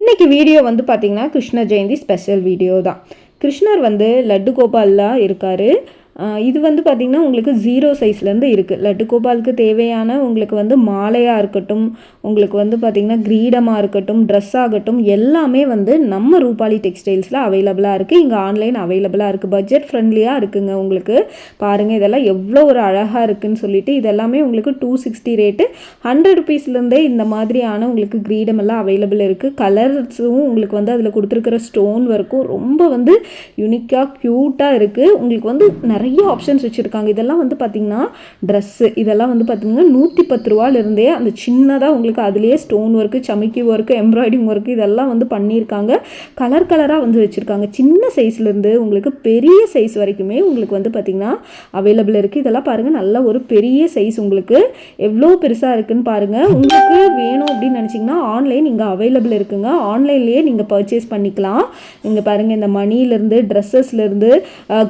இன்றைக்கி வீடியோ வந்து பார்த்திங்கன்னா கிருஷ்ண ஜெயந்தி ஸ்பெஷல் வீடியோ தான். கிருஷ்ணர் வந்து லட்டு கோபாலாக இருக்கார். இது வந்து பார்த்திங்கன்னா உங்களுக்கு 0 சைஸ்லேருந்து இருக்குது. லட்டு கோபாலுக்கு தேவையான உங்களுக்கு வந்து மாலையாக இருக்கட்டும், உங்களுக்கு வந்து பார்த்திங்கன்னா கிரீடமாக இருக்கட்டும், ட்ரெஸ் ஆகட்டும், எல்லாமே வந்து நம்ம ரூபாலி டெக்ஸ்டைல்ஸில் அவைலபிளாக இருக்குது. இங்கே ஆன்லைன் அவைலபிளாக இருக்குது. பட்ஜெட் ஃப்ரெண்ட்லியாக இருக்குங்க. உங்களுக்கு பாருங்கள் இதெல்லாம் எவ்வளோ ஒரு அழகாக இருக்குதுன்னு சொல்லிட்டு. இதெல்லாமே உங்களுக்கு 260 ரேட்டு. 100 ருபீஸ்லேருந்தே இந்த மாதிரியான உங்களுக்கு கிரீடம் எல்லாம் அவைலபிள் இருக்குது. கலர்ஸும் உங்களுக்கு வந்து அதில் கொடுத்துருக்கிற ஸ்டோன் ஒர்க்கும் ரொம்ப வந்து யூனிக்காக க்யூட்டாக இருக்குது. உங்களுக்கு வந்து நிறைய ஆப்ஷன்ஸ் வச்சுருக்காங்க. இதெல்லாம் வந்து பார்த்திங்கன்னா ட்ரெஸ்ஸு இதெல்லாம் வந்து பார்த்திங்கன்னா 110 ரூபாயிலிருந்தே அந்த சின்னதாக உங்களுக்கு அதுலேயே ஸ்டோன் ஒர்க்கு, சமிக்கி ஒர்க்கு, எம்ப்ராய்டிங் ஒர்க்கு இதெல்லாம் வந்து பண்ணியிருக்காங்க. கலர் கலராக வந்து வச்சுருக்காங்க. சின்ன சைஸ்லேருந்து உங்களுக்கு பெரிய சைஸ் வரைக்குமே உங்களுக்கு வந்து பார்த்திங்கன்னா அவைலபிள் இருக்குது. இதெல்லாம் பாருங்கள், நல்ல ஒரு பெரிய சைஸ் உங்களுக்கு எவ்வளோ பெருசாக இருக்குதுன்னு பாருங்கள். உங்களுக்கு வேணும் அப்படின்னு நினச்சிங்கன்னா ஆன்லைன் இங்கே அவைலபிள் இருக்குங்க. ஆன்லைன்லேயே நீங்கள் பர்ச்சேஸ் பண்ணிக்கலாம். இங்கே பாருங்கள், இந்த மணிலேருந்து, ட்ரெஸ்ஸஸ்லேருந்து,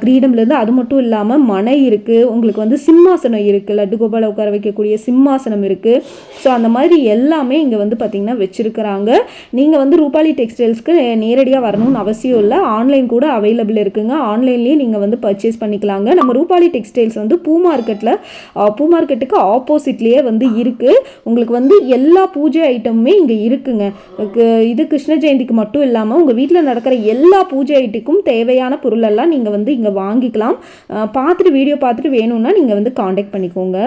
கிரீடம்லேருந்து, அது மட்டும் இல்லாமல் மனை இருக்குது, உங்களுக்கு வந்து சிம்மாசனம் இருக்குது, லட்டு கோபாலை உட்கார வைக்கக்கூடிய சிம்மாசனம் இருக்குது. ஸோ அந்த மாதிரி எல்லாமே இங்கே வந்து பார்த்திங்கன்னா வச்சுருக்கிறாங்க. நீங்கள் வந்து ரூபாலி டெக்ஸ்டைல்ஸ்க்கு நேரடியாக வரணும்னு அவசியம் இல்லை. ஆன்லைன் கூட அவைலபிள் இருக்குங்க. ஆன்லைன்லேயே நீங்கள் வந்து பர்ச்சேஸ் பண்ணிக்கலாங்க. நம்ம ரூபாலி டெக்ஸ்டைல்ஸ் வந்து பூ மார்க்கெட்டுக்கு ஆப்போசிட்லேயே வந்து இருக்குது. உங்களுக்கு வந்து எல்லா பூஜை ஐட்டமுமே இங்கே இருக்குங்க. இது கிருஷ்ண ஜெயந்திக்கு மட்டும் இல்லாமல் உங்கள் வீட்டில் நடக்கிற எல்லா பூஜை ஐட்டுக்கும் தேவையான பொருளெல்லாம் நீங்கள் வந்து இங்கே வாங்கிக்கலாம். வீடியோ பார்த்துட்டு வேணும்னா நீங்கள் வந்து காண்டாக்ட் பண்ணிக்கோங்க.